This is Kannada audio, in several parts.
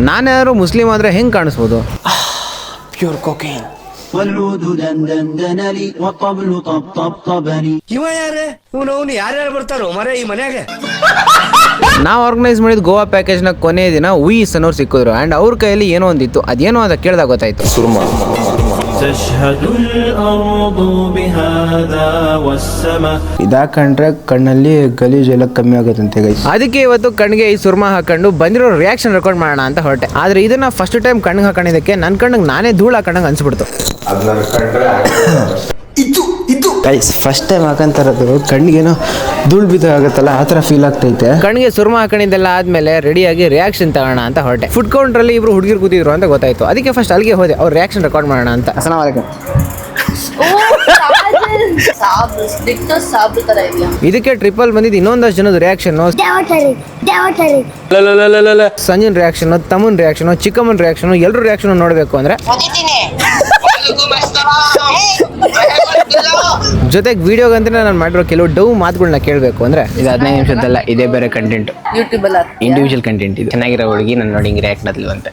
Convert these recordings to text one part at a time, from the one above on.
ನಾನ್ಯಾರು ಮುಸ್ಲಿಂ ಆದರೆ ಹೆಂಗೆ ಕಾಣಿಸ್ಬೋದು? Pure cocaine. ಯಾರ್ಯಾರು ಬರ್ತಾರೋ ಮರ ಈ ಮನ್ಯಾಗ? ನಾವು ಆರ್ಗನೈಸ್ ಮಾಡಿದ ಗೋವಾ ಪ್ಯಾಕೇಜ್ನ ಕೊನೆಯ ದಿನ ಉಯಿಸ್ ಅನ್ನೋರು ಸಿಕ್ಕಿದ್ರು ಆ್ಯಂಡ್ ಅವ್ರ ಕೈಯಲ್ಲಿ ಏನೋ ಒಂದಿತ್ತು, ಅದೇನೋ ಅಂತ ಕೇಳಿದಾಗ ಗೊತ್ತಾಯ್ತು. ಇದಾಕಂಡ್ರೆ ಕಣ್ಣಲ್ಲಿ ಗಲೀಜು ಎಲ್ಲ ಕಮ್ಮಿ ಆಗುತ್ತಂತೆ ಗೈಸ್. ಅದಕ್ಕೆ ಇವತ್ತು ಕಣ್ಣಿಗೆ ಈ ಸುರ್ಮಾ ಹಾಕೊಂಡು ಬಂದಿರೋ ರಿಯಾಕ್ಷನ್ ರೆಕಾರ್ಡ್ ಮಾಡೋಣ ಅಂತ ಹೊರಟೆ. ಆದ್ರೆ ಇದನ್ನ ಫಸ್ಟ್ ಟೈಮ್ ಕಣ್ಣಿಗೆ ಹಾಕೊಂಡಿದ್ದಕ್ಕೆ ನನ್ನ ಕಣ್ಣಿಗೆ ನಾನೇ ಧೂಳು ಹಾಕೊಂಡಂಗೆ ಅನ್ಸ್ಬಿಡ್ತು. ಗೈಸ್ ಫಸ್ಟ್ ಟೈಮ್ ಹಾಕಂತಾರದು ಕಣ್ಣಿಗೇನೋ ಧೂಳು ಬಿದ್ದು ಆಗುತ್ತಲ್ಲ ಆ ಥರ ಫೀಲ್ ಆಗ್ತೈತೆ. ಕಣ್ಣಿಗೆ ಸುರ್ಮಾ ಹಾಕೊಂಡಿದ್ದೆಲ್ಲ ಆದ್ಮೇಲೆ ರೆಡಿಯಾಗಿ ರಿಯಾಕ್ಷನ್ ತಗೋಣ ಅಂತ ಹೊರಟೆ. ಫುಡ್ ಕೌಂಟ್ರಲ್ಲಿ ಇಬ್ರು ಹುಡುಗಿರು ಕೂತಿದ್ರು ಅಂತ ಗೊತ್ತಾಯ್ತು. ಅದಕ್ಕೆ ಫಸ್ಟ್ ಅಲ್ಲಿಗೆ ಹೋದೆ ಅವ್ರ ರಿಯಾಕ್ಷನ್ ರೆಕಾರ್ಡ್ ಮಾಡೋಣ ಅಂತ. ಅಸ್ಸಲಾಮು ಅಲೈಕುಂ. ಇದಕ್ಕೆ ಟ್ರಿಪಲ್ ಬಂದಿದ್ದು ಇನ್ನೊಂದಷ್ಟು ಜನದ ರಿಯಾಕ್ಷನ್. ಸಂಜನ್ ರಿಯಾಕ್ಷನ್, ತಮ್ಮನ್ ರಿಯಾಕ್ಷನ್, ಚಿಕ್ಕಮ್ಮನ್ ರಿಯಾಕ್ಷನ್, ಎಲ್ಲರೂ ರಿಯಾಕ್ಷನ್ ನೋಡಬೇಕು ಅಂದ್ರೆ ಜೊತೆಗೆ ವಿಡಿಯೋಗಂತ ನಾನು ಮಾಡಿರೋ ಕೆಲವು ಡೌ ಮಾತುಗಳನ್ನ ಕೇಳಬೇಕು ಅಂದ್ರೆ ಇದು 15 ನಿಮಿಷದಲ್ಲ, ಇದೇ ಬೇರೆ ಕಂಟೆಂಟ್. ಇಂಡಿವಿಜುವಲ್ ಕಂಟೆಂಟ್ ಇದು. ಚೆನ್ನಾಗಿರೋ ಹುಡುಗಿ ನನ್ನ ನೋಡಿ ರಿಯಾಕ್ಟ್ ನದ್ಲು ಅಂತ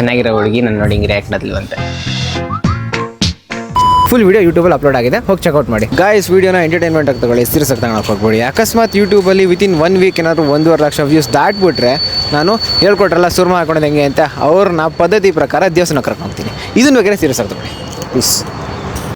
ಫುಲ್ ವಿಡಿಯೋ ಯೂಟ್ಯೂಬಲ್ಲಿ ಅಪ್ಲೋಡ್ ಆಗಿದೆ, ಹೋಗಿ ಚೆಕ್ಔಟ್ ಮಾಡಿ ಗಾಯ್ಸ್. ವಿಡಿಯೋನ ಎಂಟರ್ಟೈನ್ಮೆಂಟ್ ಆಗಿ ತಗೊಳ್ಳಿ, ಸೀರಿಯಸ್ ಆಗಿ ತಗೊಳಕ್ಕೆ ಹೋಗ್ಬೇಡಿ. ಅಕಸ್ಮಾತ್ ಯೂಟ್ಯೂಬಲ್ಲಿ ವಿತಿನ್ 1 ವೀಕ್ ಏನಾದ್ರು 1.5 ಲಕ್ಷ ವ್ಯೂಸ್ ದಾಟ್ಬಿಟ್ರೆ ನಾನು ಹೇಳ್ಕೊಟ್ರಲ್ಲ ಸುರ್ಮಾ ಹಾಕೋದು ಹೆಂಗೆ ಅಂತ, ಅವ್ರನ್ನ ಪದ್ಧತಿ ಪ್ರಕಾರ ದೇವಸ್ಥಾನ ಕರ್ಕೊಂಡು ಹೋಗ್ತೀನಿ. ಇದನ್ನ ಬಗ್ಗೆ ಸೀರಿಯಸ್ ಆಗಿ ತಗೊಳ್ಳಿ ಪ್ಲೀಸ್.